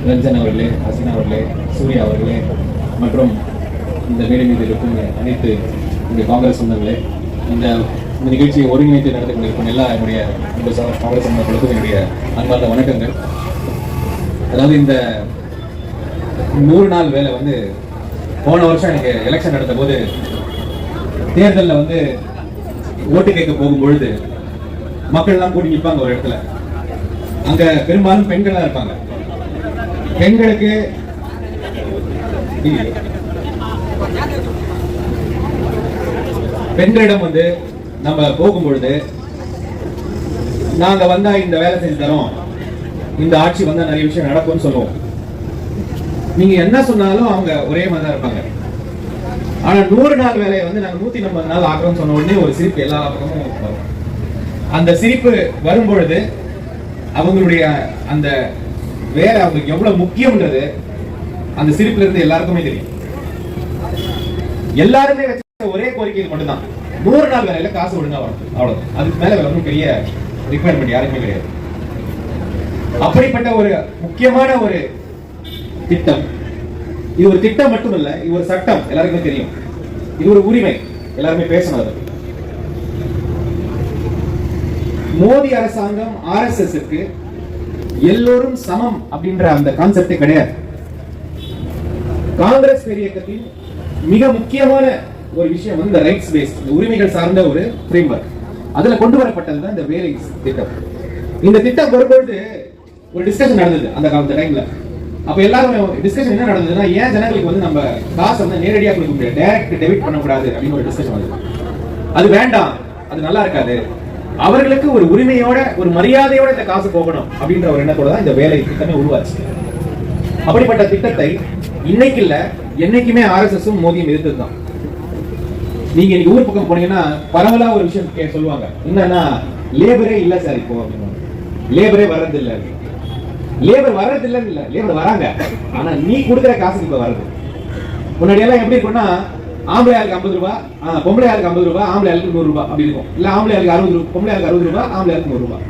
ரஞ்சன் அவர்களே, ஹசீனா அவர்களே, சூர்யா அவர்களே மற்றும் இந்த மேடை மீது இருக்கும் அனைத்து இந்த காங்கிரஸ் சொந்தங்களே, இந்த நிகழ்ச்சியை ஒருங்கிணைத்து நடத்தி கொண்டிருக்கும் எல்லா என்னுடைய காங்கிரஸ் சொந்தங்களுக்கும் என்னுடைய அன்பார்ந்த வணக்கங்கள். அதாவது இந்த 100 நாள் வேலை வந்து போன வருஷம் எனக்கு எலெக்ஷன் நடந்த போது தேர்தலில் வந்து ஓட்டு கேட்க போகும்பொழுது மக்கள் எல்லாம் கூட்டி நிற்பாங்க ஒரு இடத்துல. அங்க பெரும்பாலும் பெண்கள் தான் இருப்பாங்க. பெண்களுக்கு பெண்களிடம் வந்து நம்ம போகும்பொழுது நாங்க வந்தா இந்த வேலை செஞ்சு தரோம், இந்த ஆட்சி வந்தா நிறைய விஷயம் நடக்கும்னு சொல்லுவோம். நீங்க என்ன சொன்னாலும் அவங்க ஒரே மாதிரி தான் இருப்பாங்க. ஆனா 100 நாள் வேலையை வந்து நாங்க 150 நாள் ஆக்குறோம்னு சொன்ன உடனே ஒரு சிரிப்பு எல்லா பக்கமும் வரும். அந்த சிரிப்பு வரும்பொழுது அவங்களுடைய அந்த வேலை அவங்களுக்கு எவ்வளவு முக்கியம்ன்றது அந்த சிரிப்புல இருந்து எல்லாருக்குமே தெரியும். எல்லாருமே வச்ச ஒரே கோரிக்கை மட்டும்தான், 100 நாள் வேலையில காசு ஒழுங்கா வரும், அவ்வளவு. அதுக்கு மேல ஒன்றும் பெரிய ரிக்வயர்மெண்ட் யாருக்குமே கிடையாது. அப்படிப்பட்ட ஒரு முக்கியமான ஒரு திட்டம். இது ஒரு திட்டம் மட்டும் இல்ல, இது ஒரு சட்டம், எல்லாருக்குமே தெரியும். இது ஒரு உரிமை, எல்லாருமே பேசணும். மோடி அரசாங்கம் RSSக்கு எல்லோரும் சமம் அப்படின்ற அந்த கான்செப்டே கிடையாது. காங்கிரஸ் இயக்கத்தின் மிக முக்கியமான ஒரு விஷயம் வந்து ரைட்ஸ் பேஸ்ட், உரிமைகள் சார்ந்த ஒரு ஃப்ரேம்வொர்க். அதுல கொண்டு வரப்பட்டதுதான் இந்த வேலை திட்டம். இந்த திட்டம் வரும்பொழுது ஒரு டிஸ்கஷன் நடந்தது அந்த டைம்ல. அப்ப எல்லாரும் டிஸ்கஷன் என்ன நடந்ததுன்னா, ஏன் ஜனங்களுக்கு வந்து நம்ம காசு வந்து நேரடியாக கொடுக்க முடியாது, டைரக்ட் டெபிட் பண்ணக்கூடாது அப்படின்னு ஒரு டிஸ்கஷன் வந்தது. அது வேண்டாம், அது நல்லா இருக்காது, அவர்களுக்கு ஒரு உரிமையோட ஒரு மரியாதையோட இந்த காசு போகணும் அப்படின்ற ஒரு எண்ணத்தோட தான் இந்த வேலை திட்டமே உருவாச்சு. அப்படிப்பட்ட திட்டத்தை இன்னைக்கு இல்ல, என்னைக்குமே RSSம் மோடியும் எதிர்த்ததுதான். நீங்க இன்னைக்கு ஊர் பக்கம் போனீங்கன்னா பரவலா ஒரு விஷயம் சொல்லுவாங்க, என்னன்னா லேபரே இல்ல சார் இப்போ அப்படின்னு. லேபரே வர்றது இல்ல, லேபர் வர்றது இல்லன்னு இல்ல, லேபர் வராங்க, ஆனா நீ கொடுக்குற காசுக்கு இப்ப வருது. முன்னாடி எல்லாம் எப்படி இருக்கும்னா, ஆம்பளை ஆளுக்கு 50 ரூபாய், பொம்பளை ஆளுக்கு 50 ரூபாய், ஆம்பளை ஆளுக்கு 100 ரூபாய் அப்படி இருக்கும். இல்ல ஆம்பளை ஆளுக்கு 60 ரூபாய், பொம்பளை ஆளுக்கு 60 ரூபாய், ஆம்பளை ஆளுக்கு 100 ரூபாய்.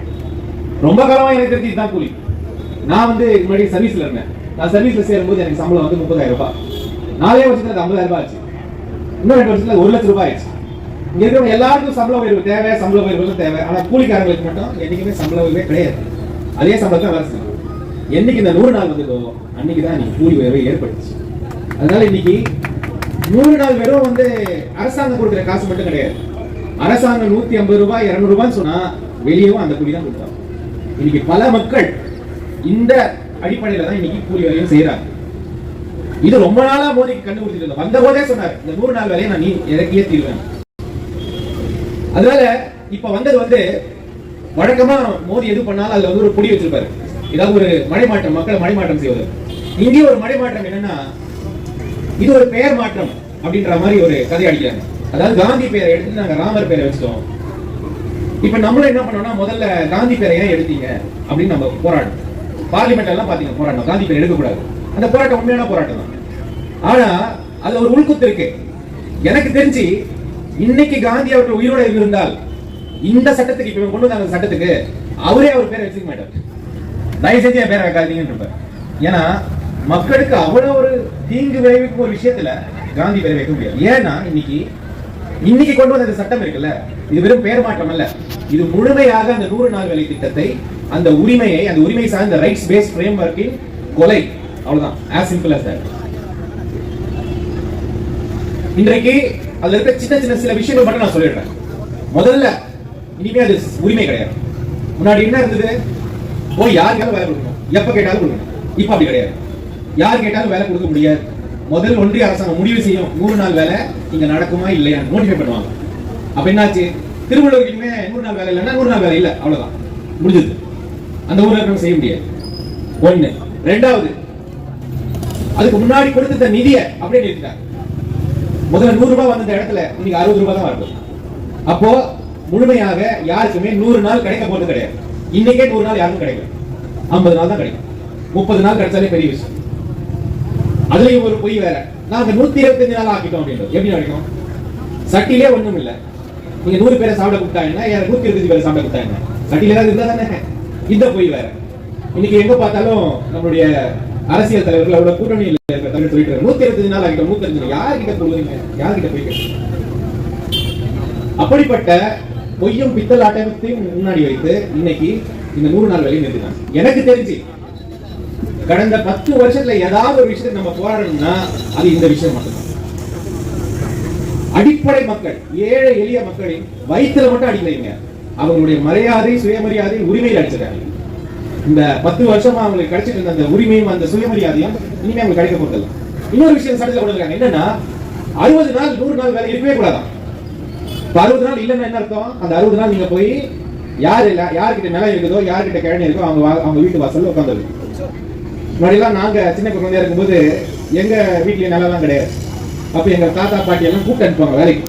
ரொம்ப காலமா எனக்கு தெரிஞ்சு இதுதான் கூலி. நான் வந்து முன்னாடி சர்வீஸ்ல இருந்தேன். நான் சர்வீஸ்ல சேரும்போது எனக்கு சம்பளம் வந்து 30,000 ரூபாய். 4 வருஷத்துல 50,000 ரூபாய் ஆச்சு. இன்னும் 2 வருஷத்துல 1 லட்சம் ரூபாய் ஆச்சு. இங்க இருக்கிறவங்க எல்லாருக்கும் சம்பள உயர்வு தேவை, சம்பள உயர்வு தேவை. ஆனா கூலிக்காரங்களுக்கு மட்டும் என்னைக்குமே சம்பள உயர்வே கிடையாது. அதே சம்பளத்தை வேலை என்னைக்கு இந்த 100 நாள் வந்ததோ அன்னைக்குதான் நீ கூலி உயர்வை ஏற்படுச்சு. அதனால இன்னைக்கு 100 நாள் வெறும் வந்து அரசாங்கம் கொடுக்கிற காசு மட்டும் கிடையாது. அரசாங்கம் 150 ரூபாய் 200 ரூபான்னு சொன்னா வெளியவும் அந்த கூலி தான் கொடுத்தாங்க. இன்னைக்கு பல மக்கள் இந்த அடிப்படையில தான் இன்னைக்கு கூலி வேலையும் செய்யறாங்க. இது ரொம்ப நாளா மோடிக்கு கண்டுபிடிச்சிட்டு வந்த போதே சொன்னார், இந்த 100 நாள் வேலையை நான் நீ இறக்கியே தீர்வேன். அதனால இப்ப வந்தது வந்து வழக்கமா மோடி எது பண்ணாலும் அதுல வந்து ஒரு பொடி வச்சிருப்பாரு, ஏதாவது ஒரு மடைமாற்றம், மக்களை மடைமாற்றம் செய்வது. இங்கே ஒரு மடைமாற்றம் என்னன்னா, இது ஒரு பெயர் மாற்றம் அப்படின்ற மாதிரி ஒரு கதை அடிக்கிறாங்க. அதாவது காந்தி பெயரை எடுத்து நாங்க ராமர் பெயரை வச்சிட்டோம். இப்ப நம்மளும் என்ன பண்ணோம்னா, முதல்ல காந்தி பெயரை ஏன் எடுத்தீங்க அப்படின்னு நம்ம போராடணும். பார்லிமெண்ட் எல்லாம் பாத்தீங்க போராடணும், காந்தி பெயர் எடுக்கக்கூடாது. அந்த போராட்டம் உண்மையான போராட்டம் தான். ஆனா அதுல ஒரு உள்குத்து இருக்கு. எனக்கு தெரிஞ்சு இன்னைக்கு காந்தி அவர்கள் உயிரோட இருந்தால் இந்த சட்டத்துக்கு இப்ப கொண்டு வந்த அந்த சட்டத்துக்கு அவரே அவர் பேரை வச்சுக்க மாட்டார். தயவு செஞ்சு என் பேரை வைக்காதீங்கன்னு. ஏன்னா மக்களுக்கு அவ்வளவு ஒரு தீங்கு விளைவிக்கும் ஒரு விஷயத்துல காந்தி பேரை வைக்க முடியாது. ஏன்னா இன்னைக்கு கொண்டு வந்த சட்டம் இருக்குல்ல, இது வெறும் பெயர் மாற்றம் அல்ல, இது முழுமையாக அந்த 100 நாள் வேலை திட்டத்தை, அந்த உரிமையை, அந்த உரிமை சார்ந்த ரைட்ஸ் பேஸ்ட் ஃப்ரேம்வொர்க்கின் கொலை, அவ்வளவுதான். as simple as that. இன்றைக்கு அதுல இருக்க சின்ன சின்ன சில விஷயங்கள் மட்டும் நான் சொல்லிடுறேன். முதல்ல இனிமே அது உரிமை கிடையாது. முன்னாடி என்ன இருந்தது, போய் யாருக்காலும் வேலை கொடுக்கணும், எப்ப கேட்டாலும் கொடுக்கணும். இப்ப அப்படி கிடையாது, யார் கேட்டாலும் வேலை கொடுக்க முடியாது. முதல் ஒன்றிய அரசாங்கம் முடிவு செய்யும் 100 நாள் வேலை இங்க நடக்குமா இல்லையா நோட்டிஃபை பண்ணுவாங்க. அப்ப என்னாச்சு, திருவள்ளூருக்குமே 100 நாள் வேலை இல்லைன்னா 100 நாள் வேலை இல்லை, அவ்வளவுதான், முடிஞ்சது. அந்த ஊர்ல செய்ய முடியாது. ஒண்ணு. ரெண்டாவது, அதுக்கு முன்னாடி கொடுத்த நிதியை அப்படியே நிறுத்திட்டாங்க. முதல்ல 100 ரூபாய் வந்த இடத்துல இன்னைக்கு 60 ரூபாய் தான் இருக்கும். அப்போ முழுமையாக யாருக்குமே 100 நாள் கிடைக்க போறது கிடையாது. இன்னைக்கே 100 நாள் யாருக்கும் கிடைக்கும், 50 நாள் தான் கிடைக்கும். 30 நாள் கிடைச்சாலே பெரிய விஷயம். அதுலயும் ஒரு பொய் வேற, நாங்க 125 நாள் ஆக்கிட்டோம் அப்படின்றது எப்படி கிடைக்கும்? சட்டிலே ஒண்ணும் இல்ல, நீங்க 100 பேரை சாப்பிட கூப்பிட்டா என்ன, 125 பேரை சாப்பிட கூப்பிட்டா என்ன, சட்டில ஏதாவது இருந்தா தானே. இந்த பொய் வேற. இன்னைக்கு எங்க பார்த்தாலும் நம்மளுடைய அரசியல் தலைவர்கள் அவரோட கூட்டணியில் சொல்லிட்டு 120 நாள் ஆகிட்ட 120 யார்கிட்ட சொல்லுவீங்க, யார்கிட்ட போய் அப்படிப்பட்ட பொய்யும் பித்தலாட்டத்தையும் முன்னாடி வைத்து இன்னைக்கு இந்த 100 நாள் வேலையை நிறுத்தினாங்க. எனக்கு தெரிஞ்சு கடந்த 10 வருஷத்துல ஏதாவது ஒரு விஷயத்தை நம்ம போராடணும்னா அது இந்த விஷயம் மட்டும்தான். அடிப்படை மக்கள், ஏழை எளிய மக்களின் வயிற்றுல மட்டும் அடிக்கலைங்க, அவங்களுடைய மரியாதை, சுயமரியாதை, உரிமையை அடிச்சிருக்காங்க. இந்த 10 வருஷமா அவங்களுக்கு கிடைச்சிட்டு இருந்த அந்த உரிமையும் அந்த சுயமரியாதையும் இனிமே அவங்களுக்கு கிடைக்க போறதில்லை. இன்னொரு விஷயம் சட்டத்தில் கொண்டு வந்திருக்காங்க, என்னன்னா 60 நாள் 100 நாள் வேலை இருக்கவே கூடாதான். 60 நாள் இல்லைன்னா என்ன அர்த்தம்? அந்த 60 நாள் நீங்க போய் யார்கிட்ட நிலம் இருக்குதோ, யார்கிட்ட கிழமை இருக்கோ அவங்க வீட்டு வாசல்ல உட்காந்துருக்கு. முன்னாடிலாம் நாங்க சின்ன குழந்தையா இருக்கும்போது எங்க வீட்லயே நிலம் கிடையாது. அப்ப எங்க தாத்தா பாட்டி எல்லாம் கூப்பிட்டு அனுப்புவாங்க வேலைக்கு.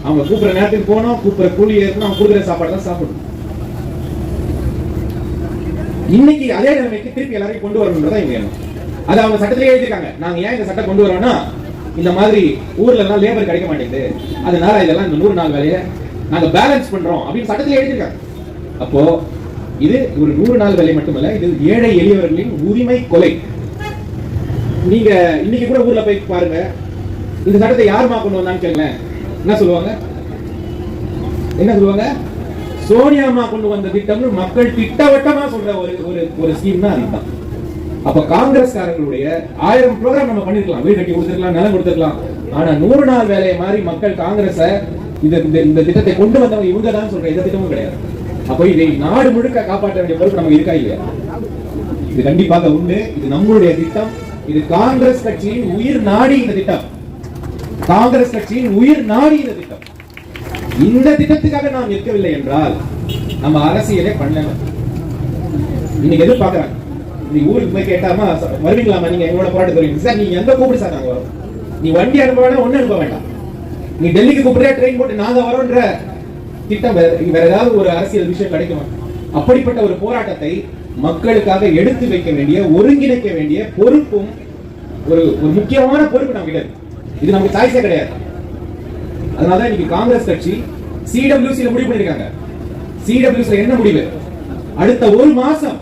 அவங்க கூப்பிடுற நேரத்துக்கு போனோம், கூப்பிடுற கூலி இருக்கணும், அவங்க கொடுக்குற சாப்பாடு தான் சாப்பிடணும். இன்னைக்கு அதே நிலைமைக்கு திருப்பி எல்லாரையும் கொண்டு வரணும்ன்றதான் இவங்க எண்ணம். அது அவங்க சட்டத்திலே எழுதிருக்காங்க. நாங்க ஏன் இந்த சட்டம் கொண்டு வரோம்னா, இந்த மாதிரி ஊர்ல எல்லாம் லேபர் கிடைக்க மாட்டேங்குது, அதனால இதெல்லாம் இந்த 100 நாள் வேலையை நாங்க பேலன்ஸ் பண்றோம் அப்படின்னு சட்டத்திலே எழுதிருக்காங்க. அப்போ இது ஒரு 100 நாள் வேலை மட்டுமல்ல, இது ஏழை எளியவர்களின் உரிமை கொலை. நீங்க இன்னைக்கு கூட ஊர்ல போய் பாருங்க, இந்த சட்டத்தை யாருமா கொண்டு வந்தான்னு கேட்கல, என்ன சொல்லுவாங்க? என்ன சொல்லுவாங்க? சோனியா அம்மா கொண்டு வந்த திட்டம் மக்கள் திட்டவட்டமா சொல்ற ஒரு ஸ்கீம் தான் அதுதான். அப்ப காங்கிரஸ்காரங்களுடைய 1000 ப்ரோக்ராம் நம்ம பண்ணிருக்கலாம், வீடு கட்டி கொடுத்துருக்கலாம், நிலம் கொடுத்துருக்கலாம். ஆனா 100 நாள் வேலையை மாதிரி மக்கள் காங்கிரஸ இந்த திட்டத்தை கொண்டு வந்தவங்க இவங்க தான் சொல்ற எந்த திட்டமும் கிடையாது. அப்ப இதை நாடு முழுக்க காப்பாற்ற வேண்டிய பொறுப்பு நமக்கு இருக்கா இல்லையா? இது கண்டிப்பாக உண்டு. இது நம்மளுடைய திட்டம். இது காங்கிரஸ் கட்சியின் உயிர் நாடி இந்த திட்டம். காங்கிரஸ் கட்சியின் உயிர் நாடி இந்த திட்டம். இந்த திட்டத்துக்காக நாம் நிற்கவில்லை என்றால் நம்ம அரசியலே பண்ணல. இன்னைக்கு எதிர்பார்க்கிறாங்க, நீ ஊருக்கு போய் கேட்டாமா வருவீங்களாமா, நீங்க எங்களோட போராட்டம் வருவீங்க சார், நீங்க எங்க கூப்பிடு சார் நாங்க வரோம். நீ வண்டி அனுப்ப வேண்டாம், ஒண்ணு அனுப்ப வேண்டாம், நீ டெல்லிக்கு கூப்பிடுற ட்ரெயின் போட்டு நாங்க வரோன்ற திட்டம் வேற ஏதாவது ஒரு அரசியல் விஷயம் கிடைக்குமா? அப்படிப்பட்ட ஒரு போராட்டத்தை மக்களுக்காக எடுத்து வைக்க வேண்டிய, ஒருங்கிணைக்க வேண்டிய பொறுப்பும் ஒரு முக்கியமான பொறுப்பு நம்ம கிட்ட. இது நமக்கு சாய்ஸே கிடையாது. அதனால இன்னைக்கு காங்கிரஸ் கட்சி சிடபிள்யூசி முடிவு பண்ணிருக்காங்க. சிடபிள்யூசி என்ன முடிவு? அடுத்த ஒரு மாசம்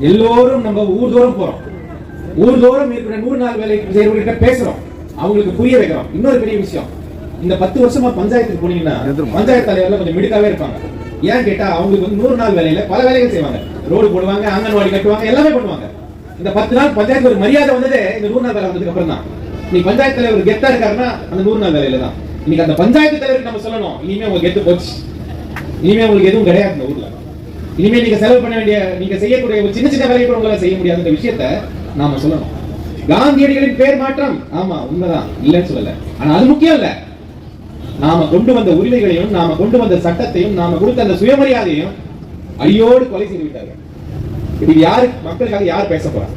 எல்லோரும் நம்ம ஊர்தோறும் போறோம், ஊர்தோறும் இருக்கிற 100 நாள் வேலை செய்யறவங்க பேசுறோம், அவங்களுக்கு புரிய வைக்கிறோம். இன்னொரு பெரிய விஷயம், இந்த 10 வருஷமா பஞ்சாயத்துக்கு போனீங்கன்னா பஞ்சாயத்து தலைவர்கள் கொஞ்சம் மிடுக்காவே இருப்பாங்க. ஏன் கேட்டா அவங்களுக்கு 100 நாள் வேலையில பல வேலைகள் செய்வாங்க, ரோடு போடுவாங்க, அங்கன்வாடி கட்டுவாங்க, எல்லாமே பண்ணுவாங்க. இந்த 10 நாள் பஞ்சாயத்து ஒரு மரியாதை வந்ததே இந்த 100 நாள் வேலை வந்ததுக்கு அப்புறம் தான். நீ பஞ்சாயத்து தலைவர் கெத்தா இருக்காருன்னா அந்த 100 நாள் வேலையில தான். இன்னைக்கு அந்த பஞ்சாயத்து தலைவருக்கு நம்ம சொல்லணும், இனிமே உங்களுக்கு கெத்து போச்சு, இனிமே உங்களுக்கு எதுவும் கிடையாது இந்த ஊர்ல, இனிமே நீங்க செலவு பண்ண வேண்டிய, நீங்க செய்யக்கூடிய ஒரு சின்ன சின்ன வேலையை கூட உங்களால செய்ய முடியாத விஷயத்த நாம சொல்லணும். காந்தியடிகளின் பேர் மாற்றம், ஆமா உண்மைதான், இல்லைன்னு சொல்லல. ஆனா அது முக்கியம் இல்ல. நாம கொண்டு வந்த உரிமைகளையும், நாம கொண்டு வந்த சட்டத்தையும், நாம கொடுத்த அந்த சுயமரியாதையும் அடியோடு கொலை செய்து விட்டார்கள். இது யாரு மக்களுக்காக யார் பேச போறா?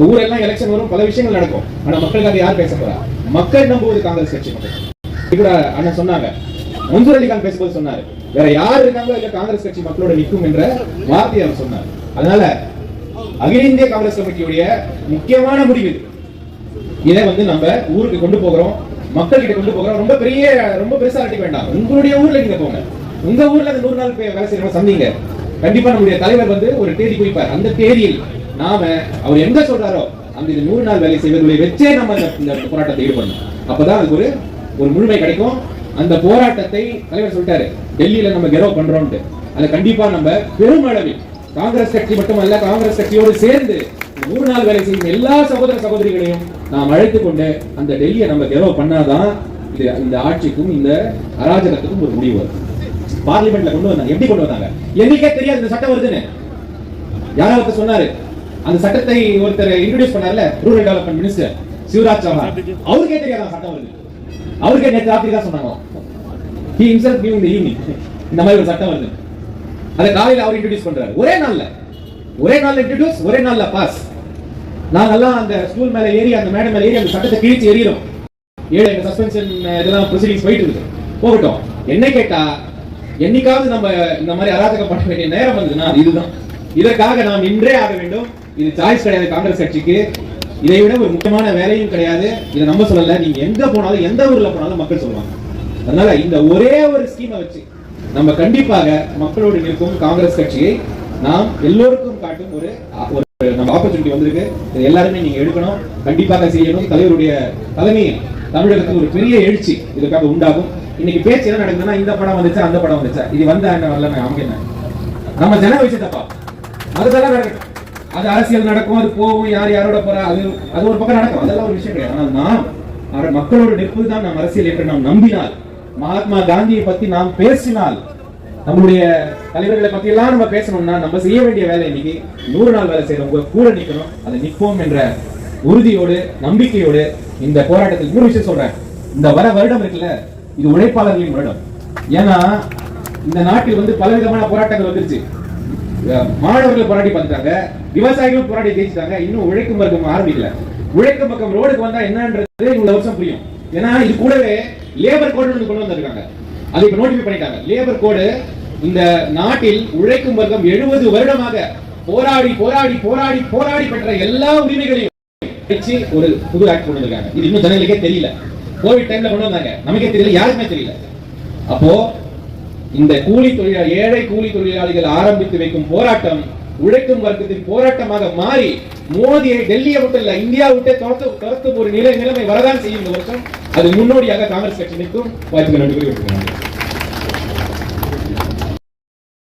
ஊரெல்லாம் எலெக்ஷன் வரும், பல விஷயங்கள் நடக்கும், ஆனா மக்களுக்காக யார் பேச போறா? மக்கள் நம்புவது காங்கிரஸ் கட்சி. கூட அண்ணன் சொன்னாங்க, மன்சூர் அலிகான் பேசும்போது சொன்னாரு, வேற யார் இருக்காங்களோ இல்ல காங்கிரஸ் கட்சி மக்களோட நிற்கும் என்ற வார்த்தையை அவர் சொன்னார். அதனால அகில இந்திய காங்கிரஸ் கமிட்டியுடைய முக்கியமான முடிவு இதை நம்ம ஊருக்கு கொண்டு போகிறோம், மக்கள் கிட்ட கொண்டு போகிறோம். ரொம்ப பெருசா அடிக்க வேண்டாம், உங்களுடைய ஊர்ல நீங்க போங்க, உங்க ஊர்ல அந்த 100 நாள் வேலை செய்யறவங்க சந்திங்க. கண்டிப்பா நம்முடைய தலைவர் ஒரு தேதி குறிப்பார், அந்த தேதியில் நாம அவர் எங்க சொல்றாரோ அந்த 100 நாள் வேலை செய்வர்களை வச்சே நம்ம இந்த போராட்டத்தை ஈடுபடணும். அப்பதான் அதுக்கு ஒரு முழுமை கிடைக்கும். அந்த போராட்டத்தை தலைவர் சொல்லிட்டாரு, டெல்லியில நம்ம கெரோ பண்றோம்னு. அதை கண்டிப்பா நம்ம பெருமளவில் காங்கிரஸ் கட்சி மட்டுமல்ல, காங்கிரஸ் கட்சியோடு சேர்ந்து 100 நாள் வேலை செய்யும் எல்லா சகோதர சகோதரிகளையும் நாம் அழைத்துக் கொண்டு அந்த டெல்லியை நம்ம கெரோ பண்ணாதான் இந்த ஆட்சிக்கும் இந்த அராஜகத்துக்கும் ஒரு முடிவு வரும். பார்லிமெண்ட்ல கொண்டு வந்தாங்க, எப்படி கொண்டு வந்தாங்க எங்களுக்கே தெரியாது இந்த சட்டம் வருதுன்னு. யாராவது சொன்னாரு, அந்த சட்டத்தை ஒருத்தர் இன்ட்ரோடியூஸ் பண்ணார்ல, rural development minister Shivraj Chouhan, அவருக்கே தெரியாத சட்டம் வருது. அவருக்கே நேற்று ராத்திரி தான் சொன்னாங்க, he himself knew in the evening இந்த மாதிரி ஒரு சட்டம் வருது. அதை காலையில அவர் இன்ட்ரோடியூஸ் பண்றாரு. ஒரே நாள்ல இன்ட்ரோடியூஸ், ஒரே நாள்ல பாஸ். நாங்கெல்லாம் அந்த ஸ்கூல் மேல ஏறி, அந்த மேடம் மேல ஏறி அந்த சட்டத்தை கிழிச்சு எறிகிறோம். எங்க சஸ்பென்ஷன் இதெல்லாம் ப்ரொசீடிங்ஸ் போயிட்டு இருக்கு, போகட்டும். என்ன கேட்டா, என்னைக்காவது நம்ம இந்த மாதிரி அராஜகம் பண்ண வேண்டிய நேரம் வந்ததுன்னா இதுதான். இதற்காக நாம் நின்றே ஆக வேண்டும். இது சாய்ஸ் கிடையாது காங்கிரஸ் கட்சிக்கு. இதை விட ஒரு முக்கியமான வேலையும் கிடையாது. இதை நம்ம சொல்லல, நீங்க எங்க போனாலும், எந்த ஊர்ல போனாலும் மக்கள் சொல்லுவாங்க. அதனால இந்த ஒரே ஒரு ஸ்கீமை வச்சு நம்ம கண்டிப்பாக மக்களோடு நிற்கும் காங்கிரஸ் கட்சியை நாம் எல்லோருக்கும் காட்டும் ஒரு நம்ம ஆப்பர்ச்சுனிட்டி வந்திருக்கு. இது எல்லாருமே நீங்க எடுக்கணும், கண்டிப்பாக செய்யணும். தலைவருடைய தலைமையில் தமிழகத்தில் ஒரு பெரிய எழுச்சி இதுக்காக உண்டாகும். இன்னைக்கு பேச்சு என்ன நடக்குதுன்னா, இந்த படம் வந்துச்சா அந்த படம் வந்துச்சா, இது வந்த என்ன வரல, அவங்க என்ன நம்ம ஜன விஷயத்தப்பா அதெல்லாம் நடக்கும். அது அரசியல் நடக்கும், அது போகும், யார் யாரோட போறா, அது ஒரு பக்கம் நடக்கும், அதெல்லாம் ஒரு விஷயம் கிடையாது. ஆனால் நாம் மக்களோட நிற்பது தான் நாம் அரசியல் என்று நாம் நம்பினால், மகாத்மா காந்தியை பத்தி நாம் பேசினால், நம்மளுடைய தலைவர்களை பத்தி எல்லாம் நம்ம பேசணும்னா நம்ம செய்ய வேண்டிய வேலை இன்னைக்கு 100 நாள் வேலை செய்யறவங்க கூட நிக்கணும். அதை நிற்போம் என்ற உறுதியோடு நம்பிக்கையோடு இந்த போராட்டத்தில் இன்னொரு விஷயம் சொல்றேன். இந்த வருடம் இருக்குல்ல, இது உழைப்பாளர்களின் வருடம். ஏன்னா இந்த நாட்டில் பலவிதமான போராட்டங்கள் வந்துருச்சு. மாணவர்கள் போராடி பார்த்துட்டாங்க, விவசாயிகள் போராடி ஜெயிச்சிட்டாங்க, இன்னும் உழைக்கும் வர்க்கம் ஆரம்பிக்கல. உழைக்கும் பக்கம் ரோடுக்கு வந்தா என்னன்றது இந்த வருஷம் புரியும். ஏன்னா இது கூடவே லேபர் கோடு கொண்டு வந்திருக்காங்க, அதை இப்ப நோட்டிஃபை பண்ணிட்டாங்க. லேபர் கோடு இந்த நாட்டில் உழைக்கும் வர்க்கம் 70 வருடமாக போராடி போராடி போராடி போராடி பெற்ற எல்லா உரிமைகளையும் ஒரு புது ஆக்ட் கொண்டு வந்திருக்காங்க. இது இன்னும் ஜனங்களுக்கே தெரியல. கோவிட் டைம்ல கொண்டு வந்தாங்க, நமக்கே தெரியல, யாருக்குமே தெரியல. அப்போ இந்த ஏழை கூலி தொழிலாளிகள் ஆரம்பித்து வைக்கும் போராட்டம் உழைக்கும் வர்க்கத்தின் போராட்டமாக மாறி மோடியை டெல்லியை விட்டு இல்ல இந்தியா விட்டு துரத்தும் ஒரு நிலைமை வரதான் செய்யும் இந்த வருஷம். அது முன்னோடியாக காங்கிரஸ் கட்சி நிற்கும். வாய்ப்புகள் நன்றி.